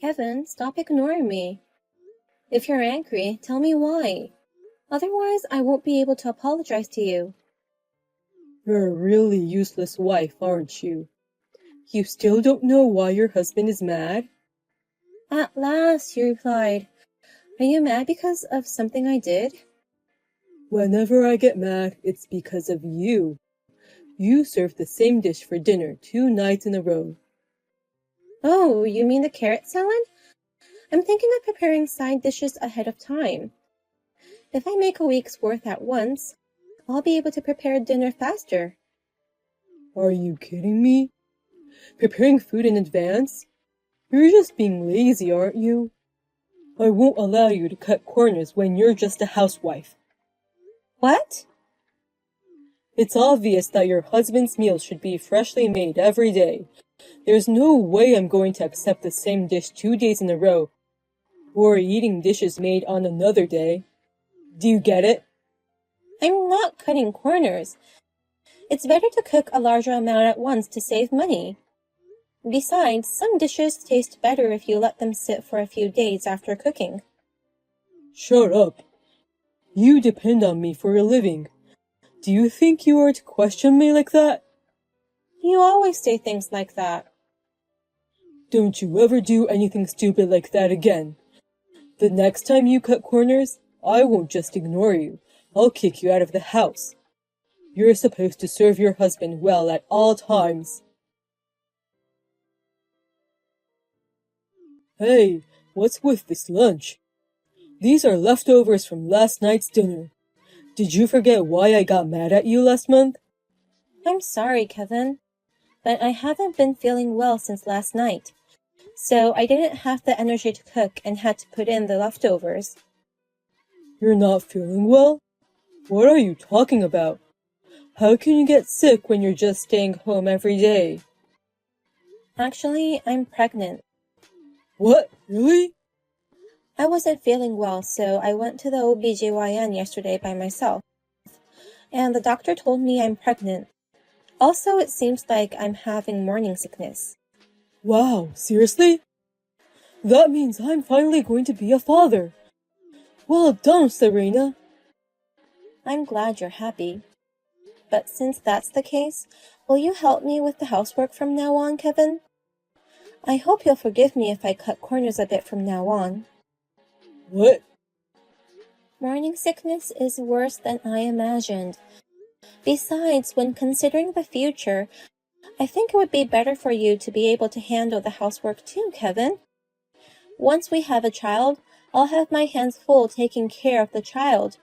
Kevin, stop ignoring me. If you're angry, tell me why. Otherwise, I won't be able to apologize to you. You're a really useless wife, aren't you? You still don't know why your husband is mad? At last, you replied. Are you mad because of something I did? Whenever I get mad, it's because of you. You served the same dish for dinner 2 nights in a row. Oh, you mean the carrot salad? I'm thinking of preparing side dishes ahead of time. If I make a week's worth at once, I'll be able to prepare dinner faster. Are you kidding me? Preparing food in advance? You're just being lazy, aren't you? I won't allow you to cut corners when you're just a housewife. What? It's obvious that your husband's meals should be freshly made every day. There's no way I'm going to accept the same dish 2 days in a row, or eating dishes made on another day. Do you get it? I'm not cutting corners. It's better to cook a larger amount at once to save money. Besides, some dishes taste better if you let them sit for a few days after cooking. Shut up. You depend on me for a living. Do you think you are to question me like that? You always say things like that. Don't you ever do anything stupid like that again. The next time you cut corners, I won't just ignore you. I'll kick you out of the house. You're supposed to serve your husband well at all times. Hey, what's with this lunch? These are leftovers from last night's dinner. Did you forget why I got mad at you last month? I'm sorry, Kevin, but I haven't been feeling well since last night, so I didn't have the energy to cook and had to put in the leftovers. You're not feeling well? What are you talking about? How can you get sick when you're just staying home every day? Actually, I'm pregnant. What? Really? I wasn't feeling well, so I went to the OBGYN yesterday by myself, and the doctor told me I'm pregnant. Also, it seems like I'm having morning sickness. Wow, seriously? That means I'm finally going to be a father. Well done, Serena. I'm glad you're happy. But since that's the case, will you help me with the housework from now on, Kevin? I hope you'll forgive me if I cut corners a bit from now on. What? Morning sickness is worse than I imagined. Besides, when considering the future, I think it would be better for you to be able to handle the housework too, Kevin. Once we have a child, I'll have my hands full taking care of the child.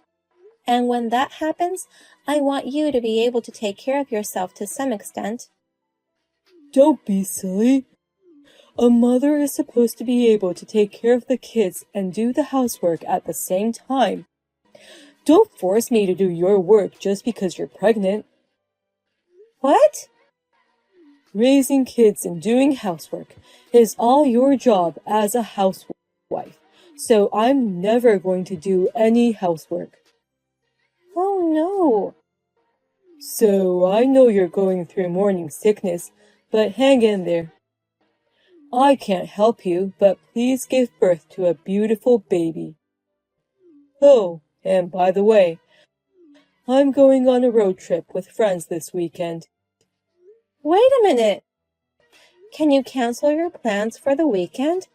And when that happens, I want you to be able to take care of yourself to some extent. Don't be silly. A mother is supposed to be able to take care of the kids and do the housework at the same time. Don't force me to do your work just because you're pregnant. What? Raising kids and doing housework is all your job as a housewife, so I'm never going to do any housework. Oh no. So I know you're going through morning sickness, but hang in there. I can't help you, but please give birth to a beautiful baby. Oh, and by the way, I'm going on a road trip with friends this weekend. Wait a minute. Can you cancel your plans for the weekend?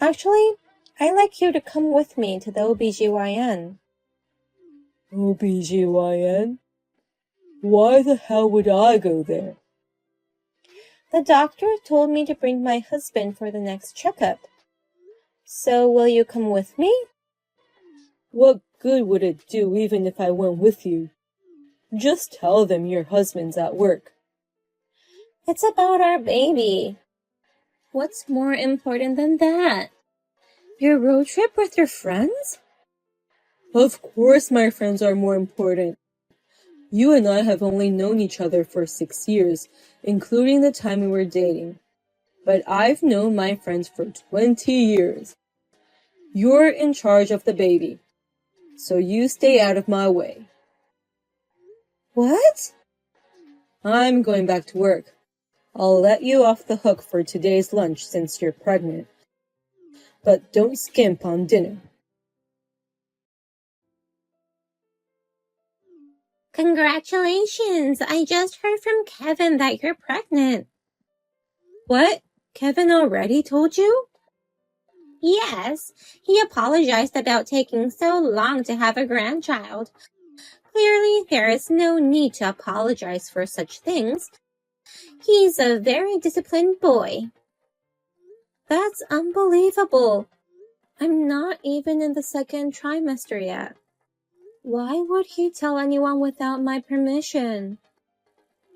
Actually, I'd like you to come with me to the OBGYN. OBGYN? Why the hell would I go there? The doctor told me to bring my husband for the next checkup. So will you come with me? What good would it do even if I went with you? Just tell them your husband's at work. It's about our baby. What's more important than that? Your road trip with your friends? Of course my friends are more important. You and I have only known each other for 6 years, including the time we were dating. But I've known my friends for 20 years. You're in charge of the baby, so you stay out of my way. What? I'm going back to work. I'll let you off the hook for today's lunch since you're pregnant, but don't skimp on dinner. Congratulations! I just heard from Kevin that you're pregnant. What? Kevin already told you? Yes, he apologized about taking so long to have a grandchild. Clearly, there is no need to apologize for such things. He's a very disciplined boy. That's unbelievable. I'm not even in the second trimester yet. Why would he tell anyone without my permission?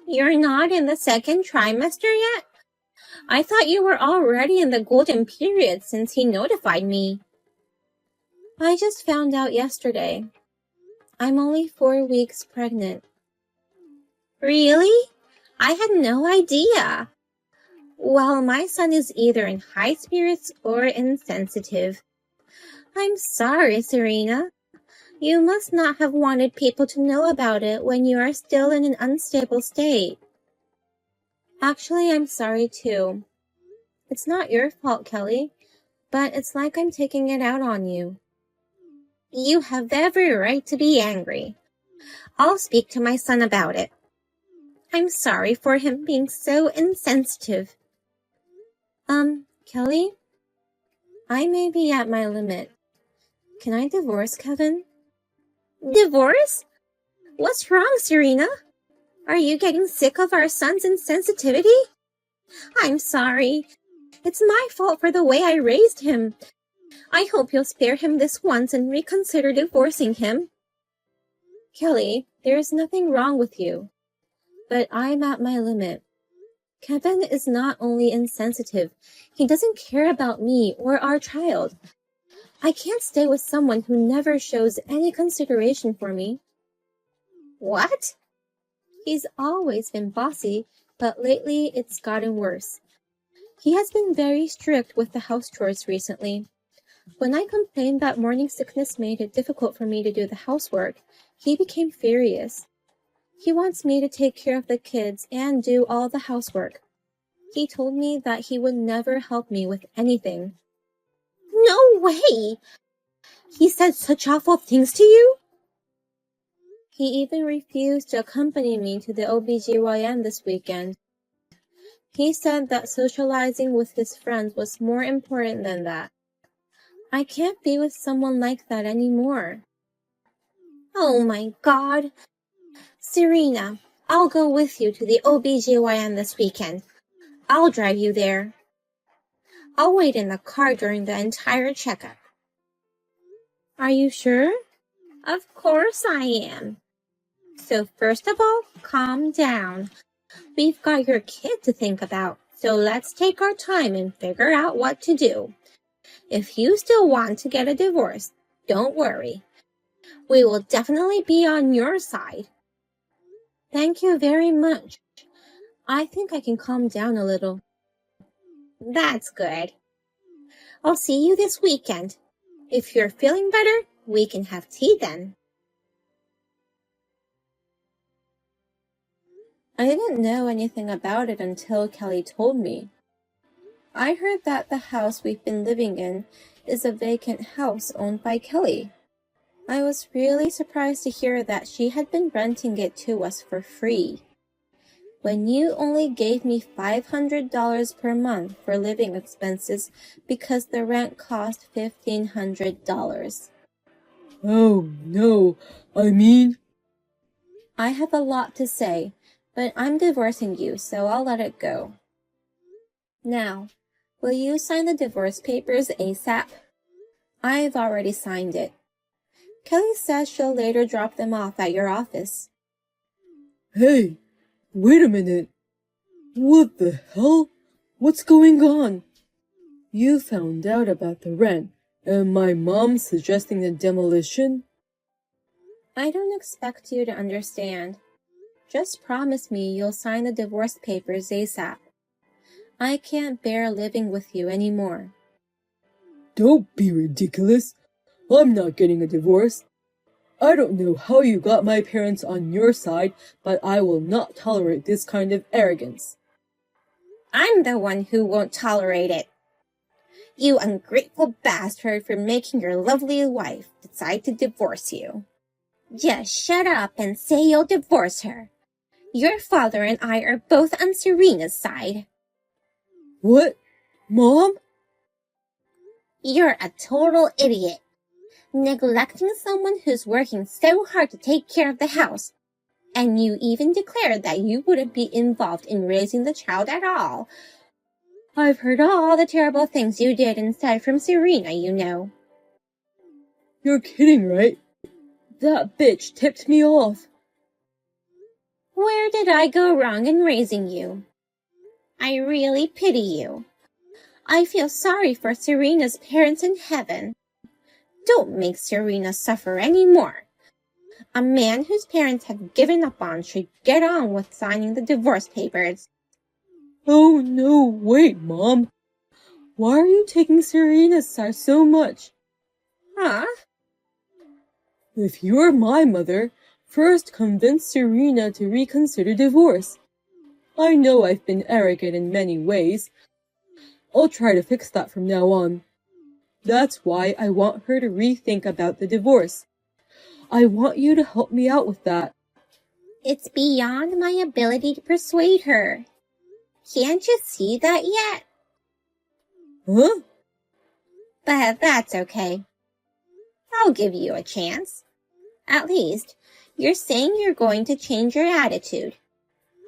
You're not in the second trimester yet? I thought you were already in the golden period since he notified me. I just found out yesterday. I'm only 4 weeks pregnant. Really? I had no idea. Well, my son is either in high spirits or insensitive. I'm sorry, Serena. You must not have wanted people to know about it when you are still in an unstable state. Actually, I'm sorry too. It's not your fault, Kelly, but it's like I'm taking it out on you. You have every right to be angry. I'll speak to my son about it. I'm sorry for him being so insensitive. Kelly? I may be at my limit. Can I divorce Kevin? Divorce? What's wrong, Serena? Are you getting sick of our son's insensitivity? I'm sorry. It's my fault for the way I raised him. I hope you'll spare him this once and reconsider divorcing him. Kelly, there is nothing wrong with you. But I'm at my limit. Kevin is not only insensitive, he doesn't care about me or our child. I can't stay with someone who never shows any consideration for me. What? He's always been bossy, but lately it's gotten worse. He has been very strict with the house chores recently. When I complained that morning sickness made it difficult for me to do the housework, he became furious. He wants me to take care of the kids and do all the housework. He told me that he would never help me with anything. No way! He said such awful things to you? He even refused to accompany me to the OBGYN this weekend. He said that socializing with his friends was more important than that. I can't be with someone like that anymore. Oh my God! Serena, I'll go with you to the OBGYN this weekend. I'll drive you there. I'll wait in the car during the entire checkup. Are you sure? Of course I am. So first of all, calm down. We've got your kid to think about, so let's take our time and figure out what to do. If you still want to get a divorce, don't worry. We will definitely be on your side. Thank you very much. I think I can calm down a little. That's good. I'll see you this weekend. If you're feeling better, we can have tea then. I didn't know anything about it until Kelly told me. I heard that the house we've been living in is a vacant house owned by Kelly. I was really surprised to hear that she had been renting it to us for free. When you only gave me $500 per month for living expenses because the rent cost $1,500. Oh, no, I have a lot to say, but I'm divorcing you, so I'll let it go. Now, will you sign the divorce papers ASAP? I've already signed it. Kelly says she'll later drop them off at your office. Hey, wait a minute. What the hell? What's going on? You found out about the rent, and my mom suggesting the demolition? I don't expect you to understand. Just promise me you'll sign the divorce papers ASAP. I can't bear living with you anymore. Don't be ridiculous. I'm not getting a divorce. I don't know how you got my parents on your side, but I will not tolerate this kind of arrogance. I'm the one who won't tolerate it. You ungrateful bastard for making your lovely wife decide to divorce you. Just shut up and say you'll divorce her. Your father and I are both on Serena's side. What? Mom? You're a total idiot. Neglecting someone who's working so hard to take care of the house. And you even declared that you wouldn't be involved in raising the child at all. I've heard all the terrible things you did instead from Serena, you know. You're kidding, right? That bitch tipped me off. Where did I go wrong in raising you? I really pity you. I feel sorry for Serena's parents in heaven. Don't make Serena suffer anymore. A man whose parents have given up on should get on with signing the divorce papers. Oh no, wait, Mom. Why are you taking Serena's side so much? Huh? If you're my mother, first convince Serena to reconsider divorce. I know I've been arrogant in many ways. I'll try to fix that from now on. That's why I want her to rethink about the divorce. I want you to help me out with that. It's beyond my ability to persuade her. Can't you see that yet? Huh? But that's okay. I'll give you a chance. At least, you're saying you're going to change your attitude.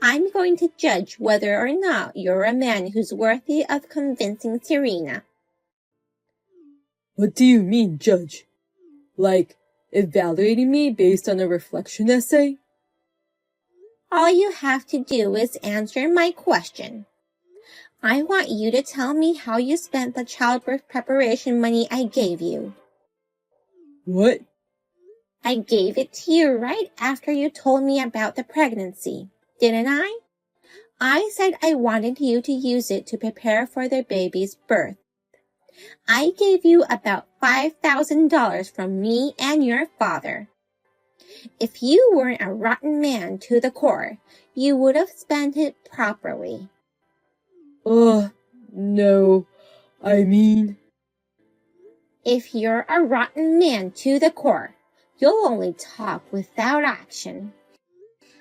I'm going to judge whether or not you're a man who's worthy of convincing Serena. What do you mean, Judge? Like, evaluating me based on a reflection essay? All you have to do is answer my question. I want you to tell me how you spent the childbirth preparation money I gave you. What? I gave it to you right after you told me about the pregnancy, didn't I? I said I wanted you to use it to prepare for the baby's birth. I gave you about $5,000 from me and your father. If you weren't a rotten man to the core, you would have spent it properly. No. I mean... If you're a rotten man to the core, you'll only talk without action.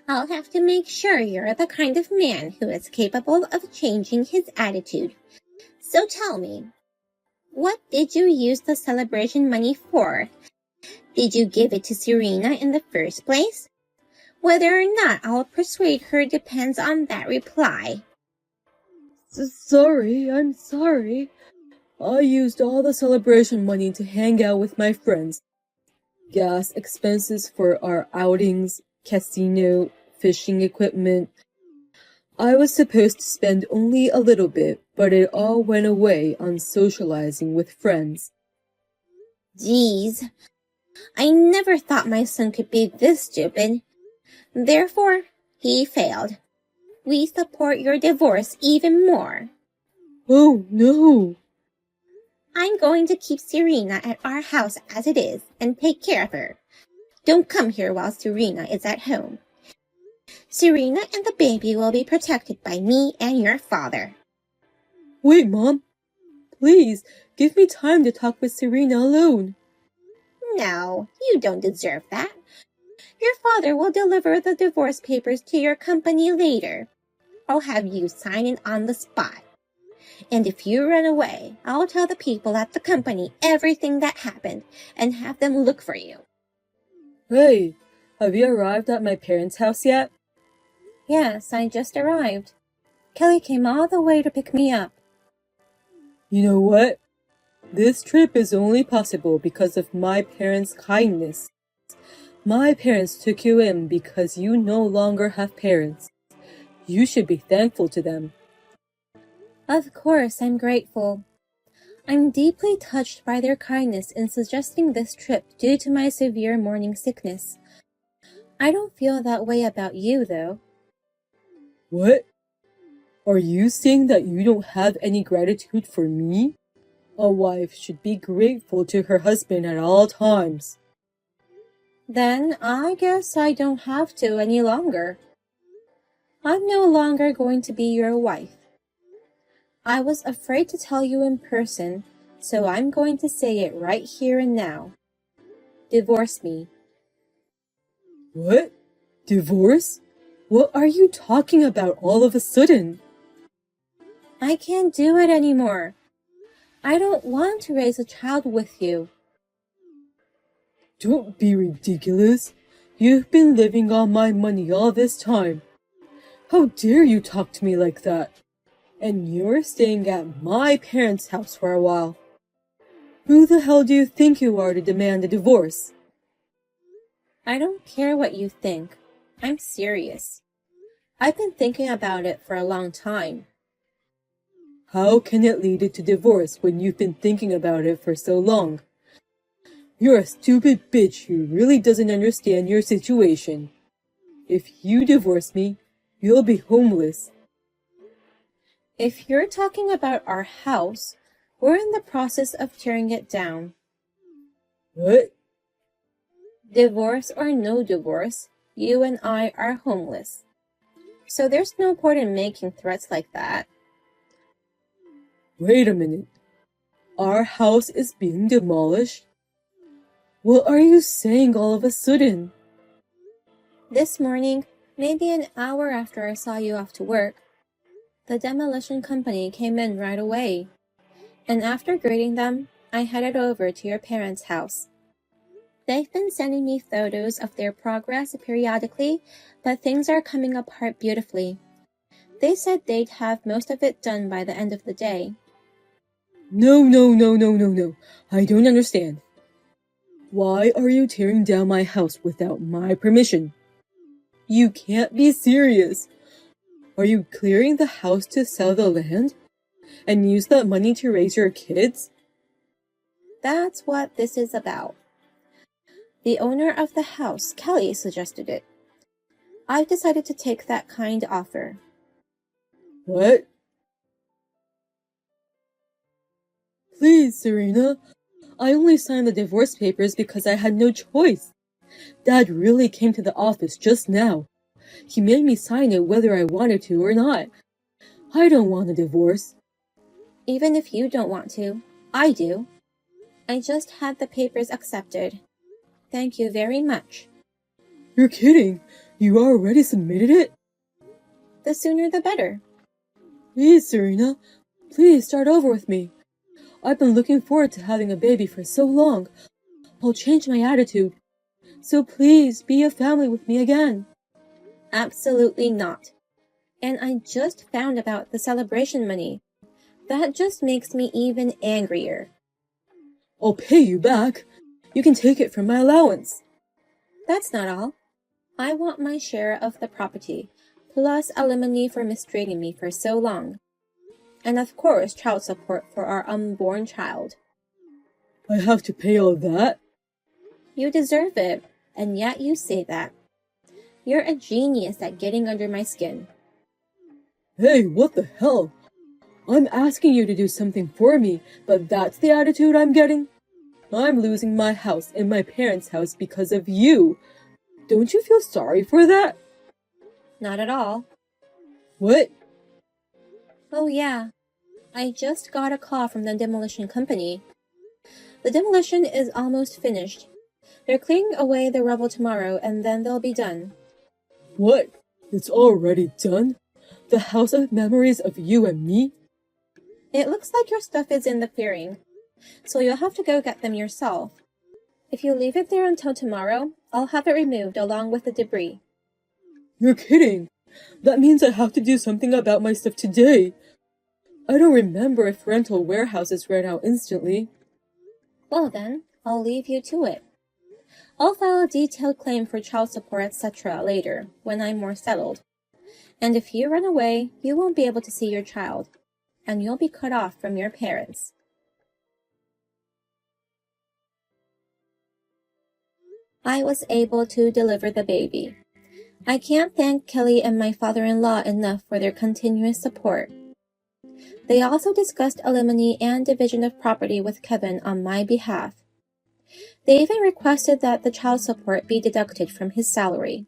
I'll have to make sure you're the kind of man who is capable of changing his attitude. So tell me, what did you use the celebration money for? Did you give it to Serena in the first place? Whether or not I'll persuade her depends on that reply. Sorry, I'm sorry. I used all the celebration money to hang out with my friends. Gas expenses for our outings, casino, fishing equipment. I was supposed to spend only a little bit, but it all went away on socializing with friends. Geez, I never thought my son could be this stupid. Therefore, he failed. We support your divorce even more. Oh, no. I'm going to keep Serena at our house as it is and take care of her. Don't come here while Serena is at home. Serena and the baby will be protected by me and your father. Wait, Mom. Please, give me time to talk with Serena alone. No, you don't deserve that. Your father will deliver the divorce papers to your company later. I'll have you sign it on the spot. And if you run away, I'll tell the people at the company everything that happened and have them look for you. Hey, have you arrived at my parents' house yet? Yes, I just arrived. Kelly came all the way to pick me up. You know what? This trip is only possible because of my parents' kindness. My parents took you in because you no longer have parents. You should be thankful to them. Of course, I'm grateful. I'm deeply touched by their kindness in suggesting this trip due to my severe morning sickness. I don't feel that way about you, though. What? Are you saying that you don't have any gratitude for me? A wife should be grateful to her husband at all times. Then I guess I don't have to any longer. I'm no longer going to be your wife. I was afraid to tell you in person So I'm going to say it right here and now. Divorce me. What? Divorce? What are you talking about all of a sudden? I can't do it anymore. I don't want to raise a child with you. Don't be ridiculous. You've been living on my money all this time. How dare you talk to me like that? And you're staying at my parents' house for a while. Who the hell do you think you are to demand a divorce? I don't care what you think. I'm serious. I've been thinking about it for a long time. How can it lead to divorce when you've been thinking about it for so long? You're a stupid bitch who really doesn't understand your situation. If you divorce me, you'll be homeless. If you're talking about our house, we're in the process of tearing it down. What? Divorce or no divorce, you and I are homeless. So there's no point in making threats like that. Wait a minute. Our house is being demolished? What are you saying all of a sudden? This morning, maybe an hour after I saw you off to work, the demolition company came in right away. And after greeting them, I headed over to your parents' house. They've been sending me photos of their progress periodically, but things are coming apart beautifully. They said they'd have most of it done by the end of the day. No. I don't understand. Why are you tearing down my house without my permission? You can't be serious. Are you clearing the house to sell the land? And use that money to raise your kids? That's what this is about. The owner of the house, Kelly, suggested it. I've decided to take that kind offer. What? Please, Serena. I only signed the divorce papers because I had no choice. Dad really came to the office just now. He made me sign it whether I wanted to or not. I don't want a divorce. Even if you don't want to, I do. I just had the papers accepted. Thank you very much. You're kidding. You already submitted it? The sooner the better. Please, Serena. Please start over with me. I've been looking forward to having a baby for so long. I'll change my attitude. So please be a family with me again. Absolutely not. And I just found about the celebration money. That just makes me even angrier. I'll pay you back. You can take it from my allowance. That's not all. I want my share of the property, plus alimony for mistreating me for so long. And of course, child support for our unborn child. I have to pay all of that? You deserve it, and yet you say that. You're a genius at getting under my skin. Hey, what the hell? I'm asking you to do something for me, but that's the attitude I'm getting? I'm losing my house and my parents' house because of you. Don't you feel sorry for that? Not at all. What? Oh yeah, I just got a call from the demolition company. The demolition is almost finished. They're clearing away the rubble tomorrow and then they'll be done. What? It's already done? The house of memories of you and me? It looks like your stuff is in the clearing, so you'll have to go get them yourself. If you leave it there until tomorrow, I'll have it removed along with the debris. You're kidding. That means I have to do something about my stuff today. I don't remember if rental warehouses ran out instantly. Well then, I'll leave you to it. I'll file a detailed claim for child support, etc. later, when I'm more settled. And if you run away, you won't be able to see your child, and you'll be cut off from your parents. I was able to deliver the baby. I can't thank Kelly and my father-in-law enough for their continuous support. They also discussed alimony and division of property with Kevin on my behalf. They even requested that the child support be deducted from his salary.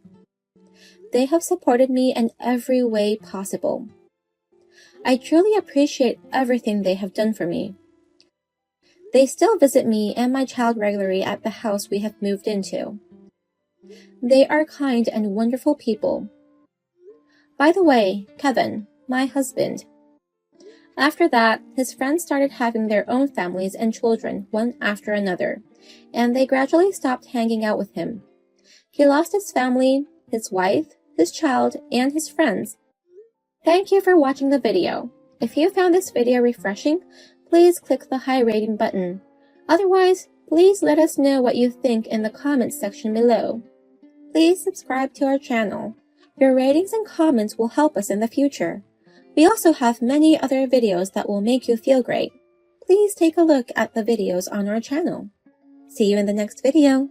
They have supported me in every way possible. I truly appreciate everything they have done for me. They still visit me and my child regularly at the house we have moved into. They are kind and wonderful people. By the way, Kevin, my husband. After that, his friends started having their own families and children one after another, and they gradually stopped hanging out with him. He lost his family, his wife, his child, and his friends. Thank you for watching the video. If you found this video refreshing, please click the high rating button. Otherwise, please let us know what you think in the comments section below. Please subscribe to our channel. Your ratings and comments will help us in the future. We also have many other videos that will make you feel great. Please take a look at the videos on our channel. See you in the next video.